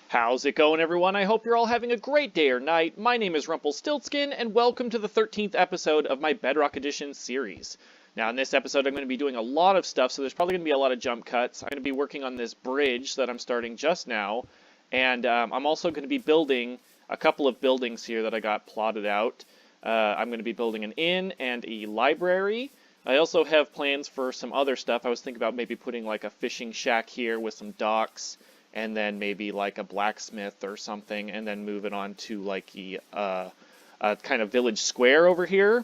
How's it going, everyone? I hope you're all having a great day or night. My name is Rumple, and welcome to the 13th episode of my Bedrock Edition series. Now, in this episode, I'm going to be doing a lot of stuff, so there's probably going to be a lot of jump cuts. I'm going to be working on this bridge that I'm starting just now, and I'm also going to be building a couple of buildings here that I got plotted out. I'm going to be building an inn and a library. I also have plans for some other stuff. I was thinking about maybe putting like a fishing shack here with some docks, and then maybe like a blacksmith or something, and then moving on to like a kind of village square over here,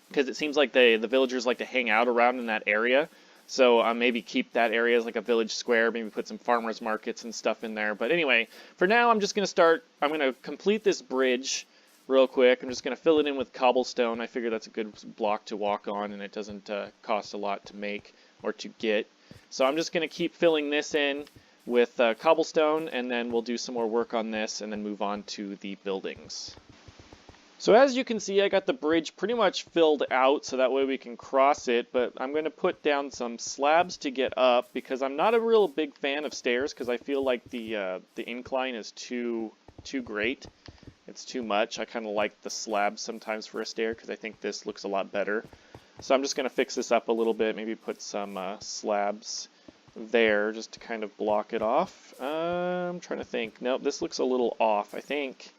because it seems like the villagers like to hang out around in that area. So maybe keep that area as like a village square, maybe put some farmers markets and stuff in there. But anyway, for now I'm just going to I'm going to complete this bridge real quick. I'm just going to fill it in with cobblestone. I figure that's a good block to walk on, and it doesn't cost a lot to make or to get. So I'm just going to keep filling this in with cobblestone, and then we'll do some more work on this and then move on to the buildings. So as you can see, I got the bridge pretty much filled out so that way we can cross it, but I'm going to put down some slabs to get up because I'm not a real big fan of stairs because I feel like the incline is too great. It's too much. I kind of like the slabs sometimes for a stair because I think this looks a lot better. So I'm just going to fix this up a little bit, maybe put some slabs there just to kind of block it off. I'm trying to think. Nope, this looks a little off. I think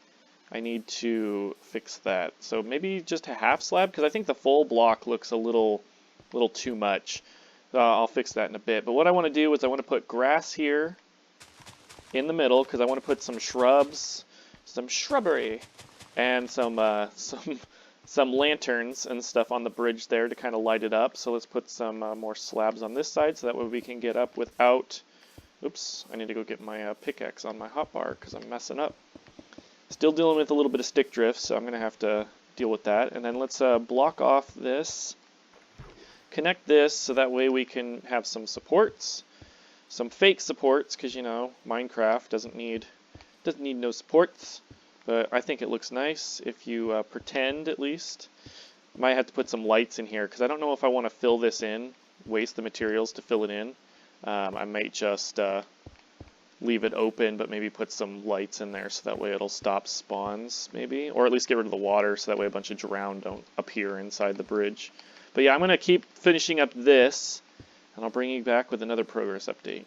I need to fix that. So maybe just a half slab, because I think the full block looks a little too much. I'll fix that in a bit. But what I want to do is I want to put grass here in the middle, because I want to put some shrubs, some shrubbery, and some lanterns and stuff on the bridge there to kind of light it up. So let's put some more slabs on this side so that way we can get up without... Oops, I need to go get my pickaxe on my hotbar because I'm messing up. Still dealing with a little bit of stick drift, so I'm going to have to deal with that. And then let's block off this, connect this so that way we can have some supports, some fake supports, because you know Minecraft doesn't need no supports. But I think it looks nice if you pretend, at least. Might have to put some lights in here, because I don't know if I want to fill this in, waste the materials to fill it in. I might just leave it open, but maybe put some lights in there, so that way it'll stop spawns, maybe. Or at least get rid of the water, so that way a bunch of drown don't appear inside the bridge. But yeah, I'm going to keep finishing up this, and I'll bring you back with another progress update.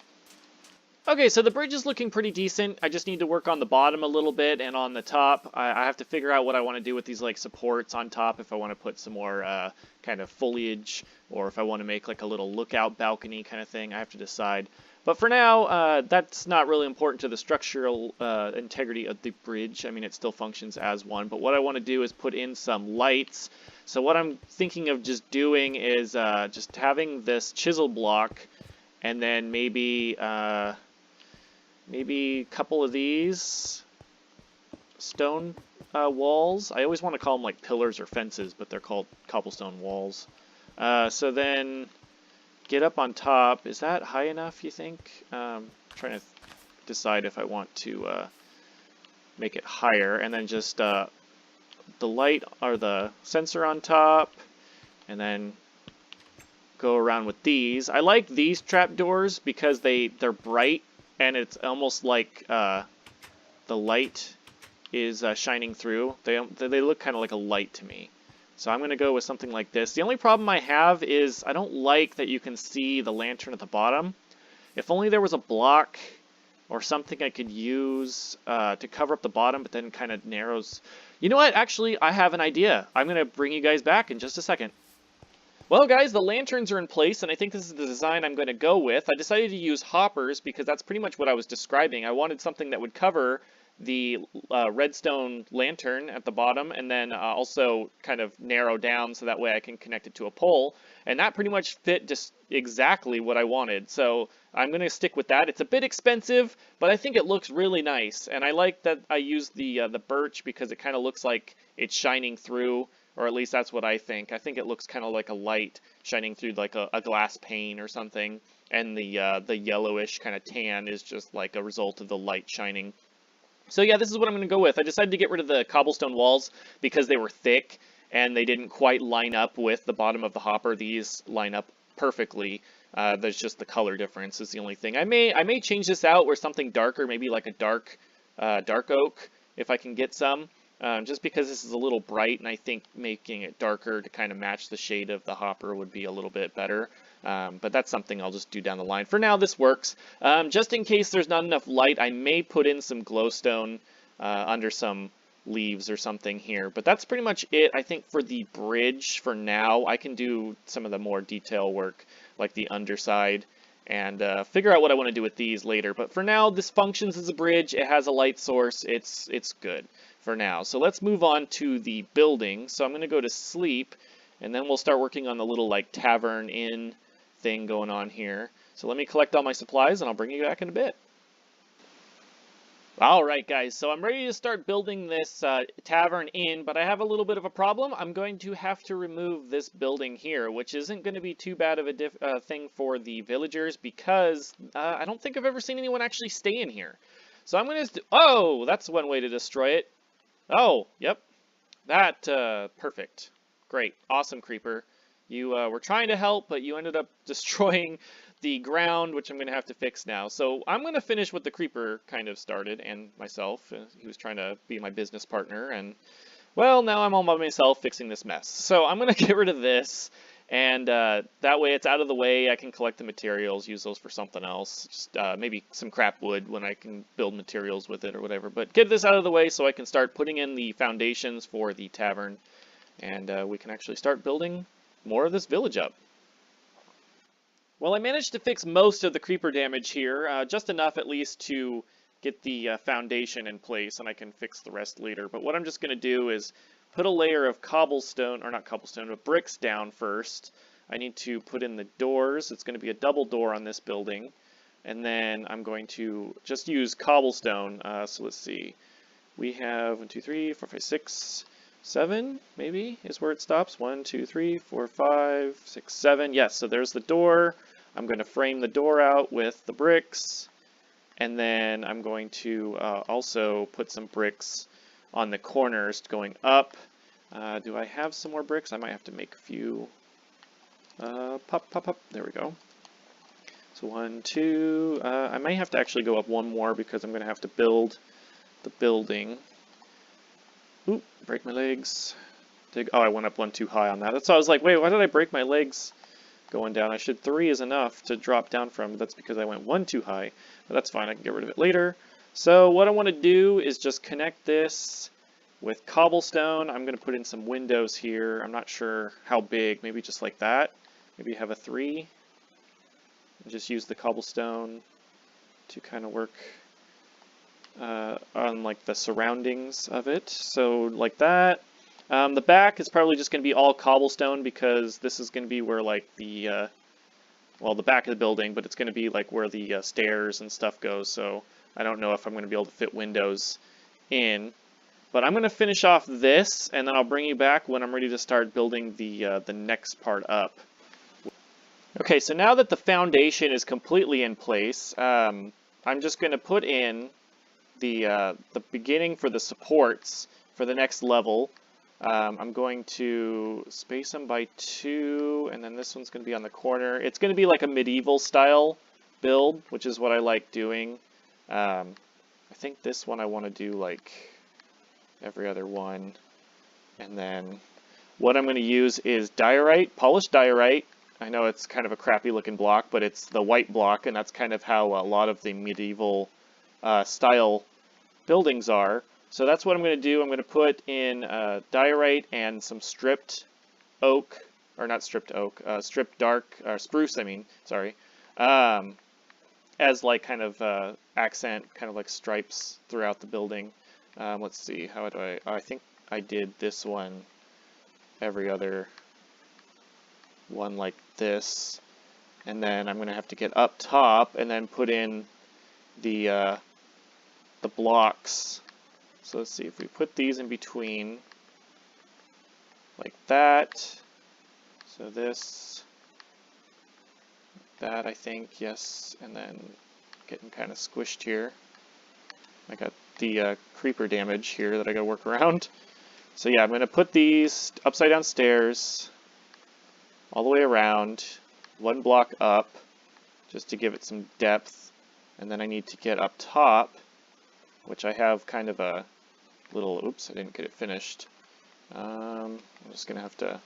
Okay, so the bridge is looking pretty decent. I just need to work on the bottom a little bit and on the top. I have to figure out what I want to do with these like supports on top, if I want to put some more kind of foliage, or if I want to make like a little lookout balcony kind of thing. I have to decide. But for now, that's not really important to the structural integrity of the bridge. I mean, it still functions as one. But what I want to do is put in some lights. So what I'm thinking of just doing is just having this chisel block, and then maybe a couple of these stone walls. I always want to call them like pillars or fences, but they're called cobblestone walls. So then get up on top. Is that high enough, you think? I'm trying to decide if I want to make it higher, and then just the light or the sensor on top, and then go around with these. I like these trapdoors because they're bright, and it's almost like the light is shining through. They look kind of like a light to me. So I'm going to go with something like this. The only problem I have is I don't like that you can see the lantern at the bottom. If only there was a block or something I could use to cover up the bottom, but then kind of narrows. You know what? Actually, I have an idea. I'm going to bring you guys back in just a second. Well, guys, the lanterns are in place, and I think this is the design I'm going to go with. I decided to use hoppers because that's pretty much what I was describing. I wanted something that would cover the redstone lantern at the bottom, and then also kind of narrow down so that way I can connect it to a pole. And that pretty much fit just exactly what I wanted. So I'm going to stick with that. It's a bit expensive, but I think it looks really nice. And I like that I used the birch because it kind of looks like it's shining through. Or at least that's what I think. I think it looks kind of like a light shining through like a glass pane or something. And the yellowish kind of tan is just like a result of the light shining. So yeah, this is what I'm going to go with. I decided to get rid of the cobblestone walls because they were thick and they didn't quite line up with the bottom of the hopper. These line up perfectly There's just the color difference is the only thing. I may change this out where something darker, maybe like a dark oak, if I can get some. Just because this is a little bright, and I think making it darker to kind of match the shade of the hopper would be a little bit better. But that's something I'll just do down the line. For now, this works. Just in case there's not enough light, I may put in some glowstone under some leaves or something here. But that's pretty much it, I think, for the bridge for now. I can do some of the more detail work, like the underside, and figure out what I want to do with these later. But for now, this functions as a bridge. It has a light source. It's good for now. So let's move on to the building. So I'm going to go to sleep, and then we'll start working on the little like tavern inn thing going on here. So let me collect all my supplies, and I'll bring you back in a bit. Alright guys, so I'm ready to start building this tavern inn, but I have a little bit of a problem. I'm going to have to remove this building here, which isn't going to be too bad of a thing for the villagers, because I don't think I've ever seen anyone actually stay in here. So I'm going to... Oh, that's one way to destroy it. Oh, yep. That, perfect. Great. Awesome, Creeper. You were trying to help, but you ended up destroying the ground, which I'm going to have to fix now. So I'm going to finish what the Creeper kind of started, and myself. He was trying to be my business partner, and, well, now I'm all by myself fixing this mess. So I'm going to get rid of this, and that way it's out of the way. I can collect the materials, use those for something else. Just maybe some crap wood when I can build materials with it or whatever. But get this out of the way so I can start putting in the foundations for the tavern, and we can actually start building more of this village up. Well, I managed to fix most of the creeper damage here, just enough at least to get the foundation in place, and I can fix the rest later. But what I'm just going to do is put a layer of cobblestone, or not cobblestone, but bricks down first. I need to put in the doors. It's going to be a double door on this building. And then I'm going to just use cobblestone. So let's see. We have 1, 2, 3, 4, 5, 6, 7, maybe, is where it stops. 1, 2, 3, 4, 5, 6, 7. Yes, so there's the door. I'm going to frame the door out with the bricks. And then I'm going to also put some bricks on the corners going up. Do I have some more bricks? I might have to make a few. Pop, pop, pop. There we go. So 1, 2. I might have to actually go up one more because I'm going to have to build the building. Oop, break my legs. Oh, I went up one too high on that. That's why I was like, wait, why did I break my legs going down? I should 3 is enough to drop down from. That's because I went 1 too high. But that's fine, I can get rid of it later. So what I want to do is just connect this with cobblestone. I'm going to put in some windows here. I'm not sure how big, maybe just like that. Maybe have a 3. And just use the cobblestone to kind of work on like the surroundings of it. So like that. The back is probably just going to be all cobblestone because this is going to be where like the, well, the back of the building, but it's going to be like where the stairs and stuff goes. So I don't know if I'm going to be able to fit windows in. But I'm going to finish off this, and then I'll bring you back when I'm ready to start building the next part up. Okay, so now that the foundation is completely in place, I'm just going to put in the beginning for the supports for the next level. I'm going to space them by 2, and then this one's going to be on the corner. It's going to be like a medieval style build, which is what I like doing. I think this one I want to do like every other one. And then what I'm going to use is diorite, polished diorite. I know it's kind of a crappy looking block, but it's the white block, and that's kind of how a lot of the medieval style buildings are. So that's what I'm going to do. I'm going to put in diorite and some stripped oak, or not stripped oak, stripped dark, or spruce, I mean, sorry, as like kind of accent, kind of like stripes throughout the building. Let's see, how do I think I did this one every other one like this. And then I'm going to have to get up top and then put in the blocks. So let's see, if we put these in between, like that, so this, that I think, yes, and then getting kind of squished here. I got the creeper damage here that I gotta work around. So yeah, I'm gonna put these upside down stairs all the way around, one block up, just to give it some depth, and then I need to get up top, which I have kind of a little, oops, I didn't get it finished. I'm just going to have to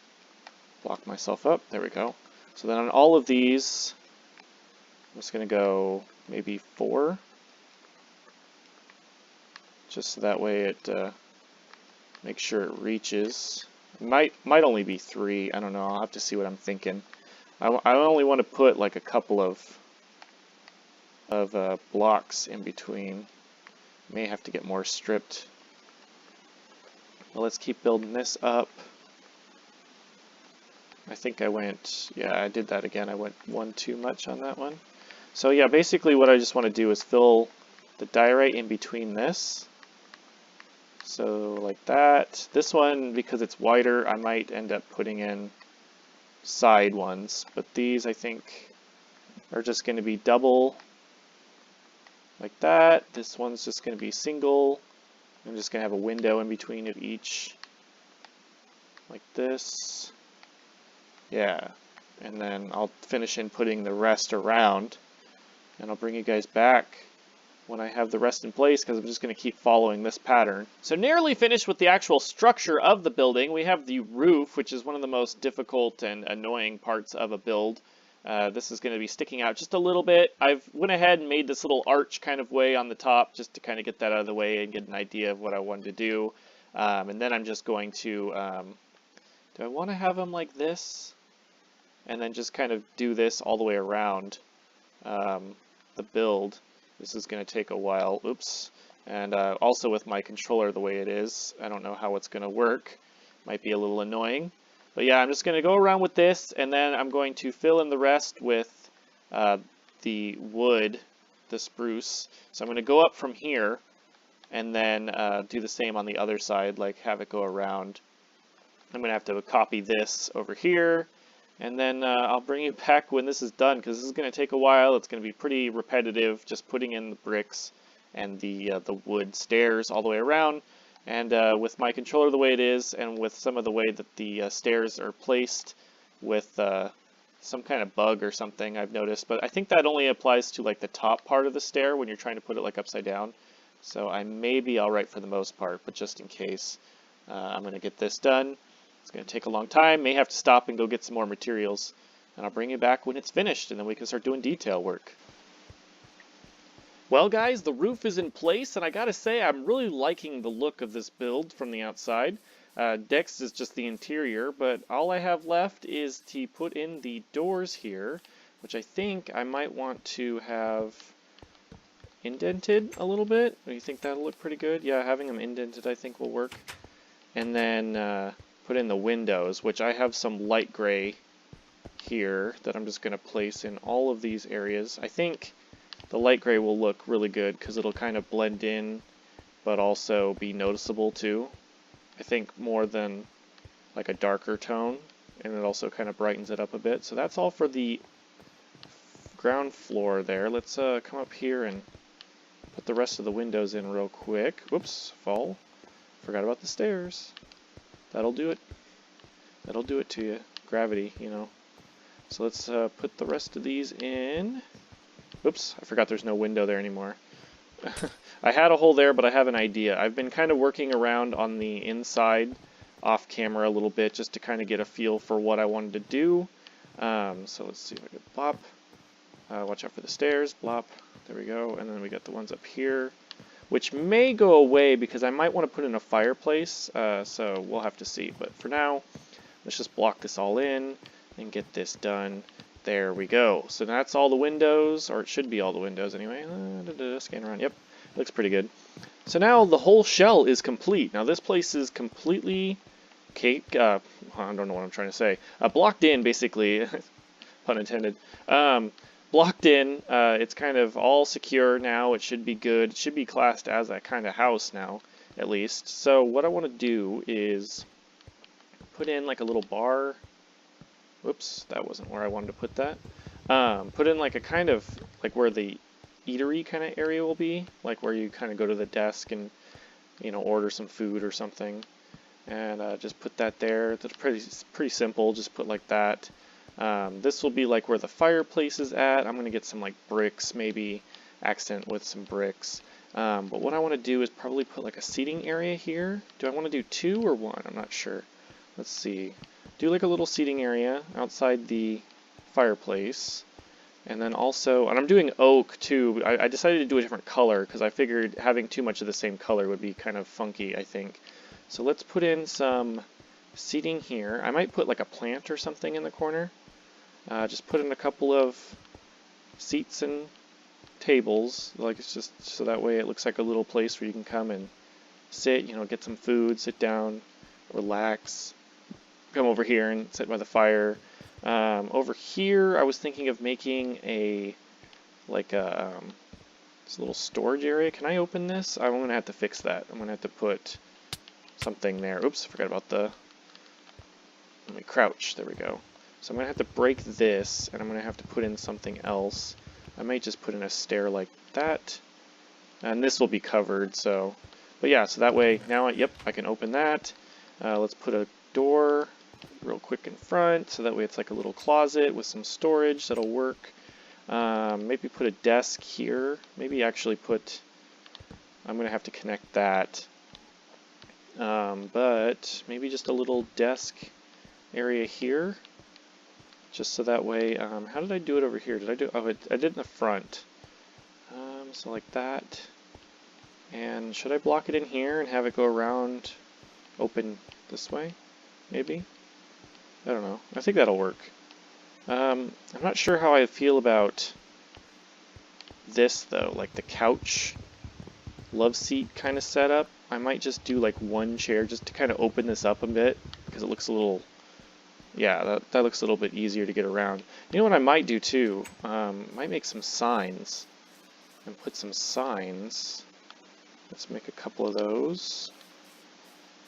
block myself up. There we go. So then on all of these, I'm just going to go maybe 4, just so that way it makes sure it reaches. It might only be 3. I don't know. I'll have to see what I'm thinking. I only want to put like a couple of blocks in between. May have to get more stripped. Well, let's keep building this up. I think I went, yeah, I did that again. I went 1 too much on that one. So yeah, basically what I just want to do is fill the diorite in between this. So like that. This one, because it's wider, I might end up putting in side ones. But these, I think, are just going to be double like that. This one's just going to be single. I'm just going to have a window in between of each like this. Yeah, and then I'll finish in putting the rest around, and I'll bring you guys back when I have the rest in place, because I'm just going to keep following this pattern. So nearly finished with the actual structure of the building. We have the roof, which is one of the most difficult and annoying parts of a build. This is going to be sticking out just a little bit. I've went ahead and made this little arch kind of way on the top just to kind of get that out of the way and get an idea of what I wanted to do. And then I'm just going to, do I want to have them like this? And then just kind of do this all the way around the build. This is going to take a while. Oops. And also with my controller the way it is, I don't know how it's going to work. Might be a little annoying. But yeah, I'm just going to go around with this, and then I'm going to fill in the rest with the wood, the spruce. So I'm going to go up from here, and then do the same on the other side, like have it go around. I'm going to have to copy this over here, and then I'll bring you back when this is done, because this is going to take a while. It's going to be pretty repetitive, just putting in the bricks and the wood stairs all the way around. And with my controller the way it is, and with some of the way that the stairs are placed with some kind of bug or something I've noticed, but I think that only applies to like the top part of the stair when you're trying to put it like upside down. So I may be alright for the most part, but just in case, I'm going to get this done. It's going to take a long time, may have to stop and go get some more materials, and I'll bring you back when it's finished, and then we can start doing detail work. Well guys, the roof is in place, and I gotta say I'm really liking the look of this build from the outside. Dex is just the interior, but all I have left is to put in the doors here, which I think I might want to have indented a little bit. Do you think that'll look pretty good? Yeah, having them indented I think will work. And then put in the windows, which I have some light gray here that I'm just going to place in all of these areas. I think the light gray will look really good because it'll kind of blend in but also be noticeable too. I think more than like a darker tone, and it also kind of brightens it up a bit. So that's all for the ground floor there. Let's come up here and put the rest of the windows in real quick. Whoops, fall. Forgot about the stairs. That'll do it. That'll do it to you. Gravity, you know. So let's put the rest of these in. Oops, I forgot there's no window there anymore. I had a hole there, but I have an idea. I've been kind of working around on the inside off camera a little bit just to kind of get a feel for what I wanted to do. So let's see if I can plop. Watch out for the stairs. Blop. There we go. And then we got the ones up here, which may go away because I might want to put in a fireplace. So we'll have to see. But for now, let's just block this all in and get this done. There we go. So that's all the windows, or it should be all the windows anyway. Scan around. Yep, looks pretty good. So now the whole shell is complete. Now this place is completely cake. I don't know what I'm trying to say. Blocked in, basically. Pun intended. Blocked in. It's kind of all secure now. It should be good. It should be classed as a kind of house now, at least. So what I want to do is put in like a little bar. Whoops, that wasn't where I wanted to put that. Put in like a kind of, like where the eatery kind of area will be, like where you kind of go to the desk and, you know, order some food or something. And just put that there. That's pretty simple, just put like that. This will be like where the fireplace is at. I'm going to get some like bricks, maybe accent with some bricks. But what I want to do is probably put like a seating area here. Do I want to do 2 or 1? I'm not sure. Let's see. Do like a little seating area outside the fireplace. And then also, and I'm doing oak too. I decided to do a different color because I figured having too much of the same color would be kind of funky, I think. So let's put in some seating here. I might put like a plant or something in the corner. Just put in a couple of seats and tables, like it's just so that way it looks like a little place where you can come and sit, you know, get some food, sit down, relax, come over here and sit by the fire. Over here, I was thinking of making a this little storage area. Can I open this? I'm gonna have to fix that. I'm gonna have to put something there. Oops, I forgot about the. Let me crouch. There we go. So I'm gonna have to break this, and I'm gonna have to put in something else. I might just put in a stair like that, and this will be covered. So, but yeah, so that way now, yep, I can open that. Let's put a door real quick in front, so that way it's like a little closet with some storage that'll work. Maybe put a desk here. Maybe actually put. I'm gonna have to connect that, but maybe just a little desk area here. Just so that way, how did I do it over here? Did I do, oh, I did it in the front. So like that. And should I block it in here and have it go around, open this way? Maybe? I don't know. I think that'll work. I'm not sure how I feel about this though, like the couch, love seat kind of setup. I might just do like 1 chair just to kind of open this up a bit, because it looks a little, yeah, that looks a little bit easier to get around. You know what I might do too? Might make some signs and put some signs. Let's make a couple of those.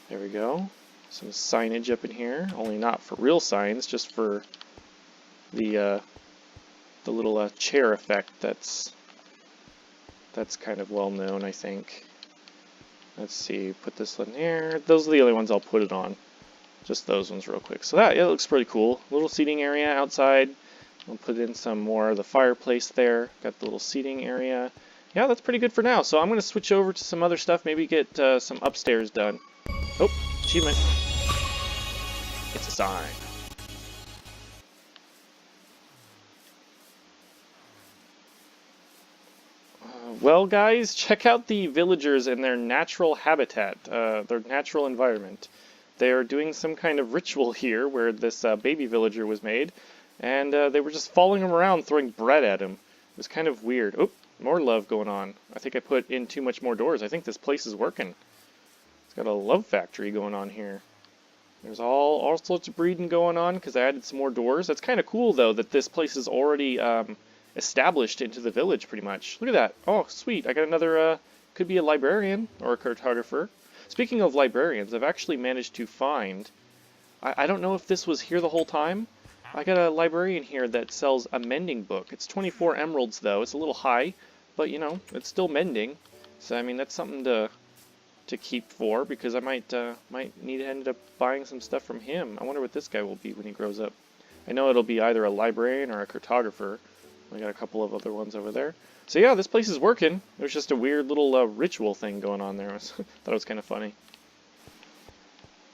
There we go. Some signage up in here, only not for real signs, just for the little chair effect that's kind of well known, I think. Let's see, put this one here. Those are the only ones I'll put it on. Just those ones real quick. So that, yeah, it looks pretty cool. Little seating area outside. I'll put in some more of the fireplace there. Got the little seating area. Yeah, that's pretty good for now. So I'm going to switch over to some other stuff. Maybe get some upstairs done. Oh, achievement. It's a sign. Well, guys, check out the villagers in their natural habitat, their natural environment. They are doing some kind of ritual here where this baby villager was made, and they were just following him around, throwing bread at him. It was kind of weird. Oh, more love going on. I think I put in too much more doors. I think this place is working. It's got a love factory going on here. There's all sorts of breeding going on because I added some more doors. That's kind of cool, though, that this place is already established into the village, pretty much. Look at that. Oh, sweet. I got another, could be a librarian or a cartographer. Speaking of librarians, I've actually managed to find, I don't know if this was here the whole time. I got a librarian here that sells a mending book. It's 24 emeralds though. It's a little high, but you know, it's still mending. So I mean, that's something to keep for, because I might need to end up buying some stuff from him. I wonder what this guy will be when he grows up. I know it'll be either a librarian or a cartographer. I got a couple of other ones over there. So yeah, this place is working. There's just a weird little ritual thing going on there. Thought it was kind of funny.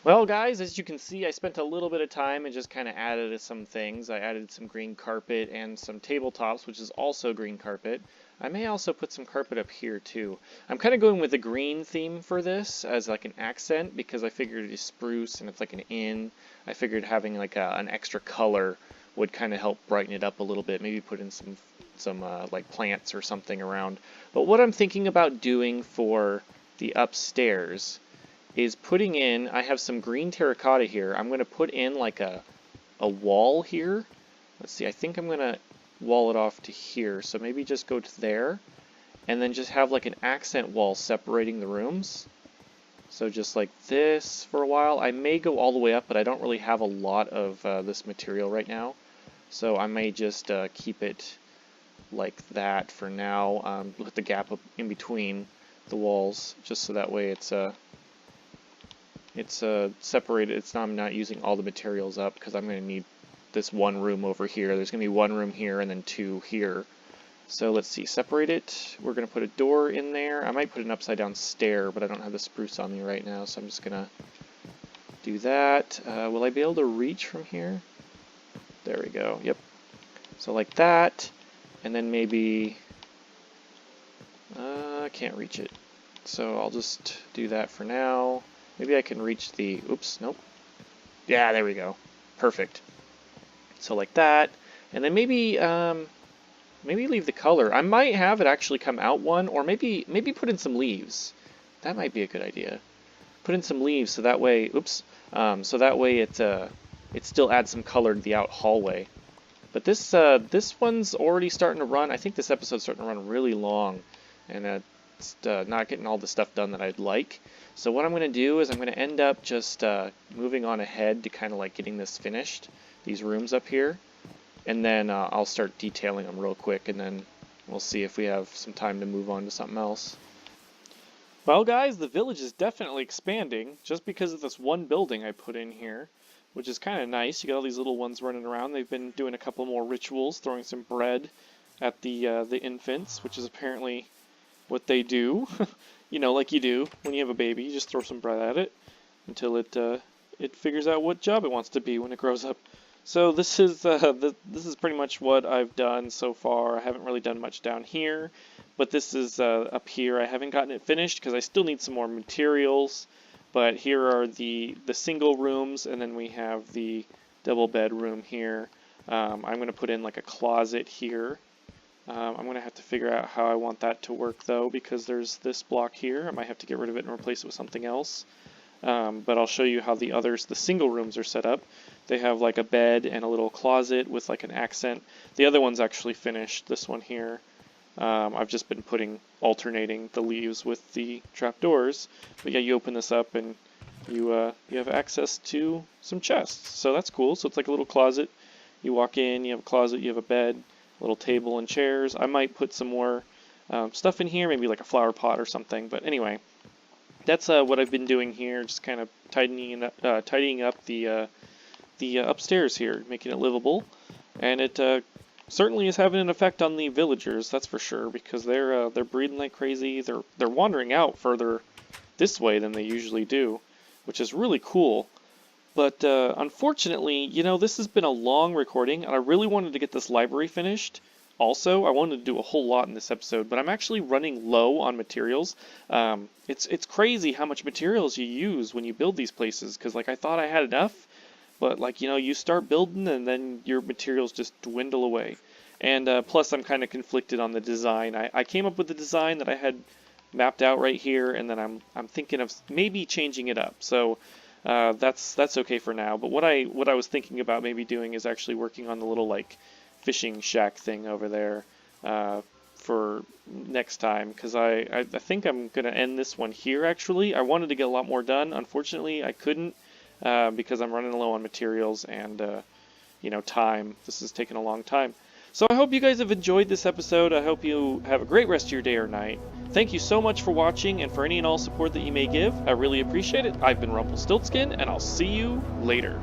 Well, guys, as you can see, I spent a little bit of time and just kind of added some things. I added some green carpet and some tabletops, which is also green carpet. I may also put some carpet up here too. I'm kind of going with the green theme for this as like an accent, because I figured it's spruce and it's like an inn. I figured having like an extra color would kind of help brighten it up a little bit. Maybe put in some like plants or something around. But what I'm thinking about doing for the upstairs is putting in, I have some green terracotta here. I'm going to put in like a wall here. Let's see, I think I'm going to wall it off to here. So maybe just go to there and then just have like an accent wall separating the rooms. So just like this for a while. I may go all the way up, but I don't really have a lot of this material right now. So I may just keep it like that for now, with the gap up in between the walls, just so that way it's separated. I'm not using all the materials up, because I'm going to need this one room over here. There's going to be one room here and then two here. So let's see, separate it. We're going to put a door in there. I might put an upside down stair, but I don't have the spruce on me right now, so I'm just going to do that. Will I be able to reach from here? There we go. Yep. So like that, and then maybe I can't reach it. So I'll just do that for now. Maybe I can reach the, oops, nope. Yeah, there we go. Perfect. So like that, and then maybe maybe leave the color. I might have it actually come out one, or maybe put in some leaves. That might be a good idea. Put in some leaves so that way, oops, so that way it still adds some color to the out hallway. But this one's already starting to run. I think this episode's starting to run really long, and it's not getting all the stuff done that I'd like. So what I'm going to do is I'm going to end up just moving on ahead to kind of like getting this finished, these rooms up here, and then I'll start detailing them real quick, and then we'll see if we have some time to move on to something else. Well guys, the village is definitely expanding just because of this one building I put in here, which is kind of nice. You got all these little ones running around. They've been doing a couple more rituals, throwing some bread at the infants, which is apparently what they do. You know, like you do when you have a baby, you just throw some bread at it until it figures out what job it wants to be when it grows up. So this is pretty much what I've done so far. I haven't really done much down here, but this is up here. I haven't gotten it finished because I still need some more materials. But here are the single rooms, and then we have the double bedroom here. I'm going to put in like a closet here. I'm going to have to figure out how I want that to work though, because there's this block here. I might have to get rid of it and replace it with something else. But I'll show you how the single rooms are set up. They have like a bed and a little closet with like an accent. The other one's actually finished, this one here. I've just been alternating the leaves with the trapdoors. But yeah, you open this up and you have access to some chests. So that's cool. So it's like a little closet. You walk in, you have a closet, you have a bed, a little table and chairs. I might put some more stuff in here, maybe like a flower pot or something. But anyway, that's what I've been doing here, just kind of tidying up the upstairs here, making it livable. And it certainly is having an effect on the villagers, that's for sure, because they're breeding like crazy. They're wandering out further this way than they usually do, which is really cool. But unfortunately, you know, this has been a long recording, and I really wanted to get this library finished. Also, I wanted to do a whole lot in this episode, but I'm actually running low on materials. It's crazy how much materials you use when you build these places, because like I thought I had enough, but like, you know, you start building and then your materials just dwindle away. And plus I'm kind of conflicted on the design. I came up with the design that I had mapped out right here, and then I'm thinking of maybe changing it up. So that's okay for now. But what I was thinking about maybe doing is actually working on the little like fishing shack thing over there for next time, because I think I'm gonna end this one here. Actually, I wanted to get a lot more done. Unfortunately, I couldn't because I'm running low on materials and you know, time. This has taken a long time. So I hope you guys have enjoyed this episode. I hope you have a great rest of your day or night. Thank you so much for watching and for any and all support that you may give. I really appreciate it. I've been Rumple, and I'll see you later.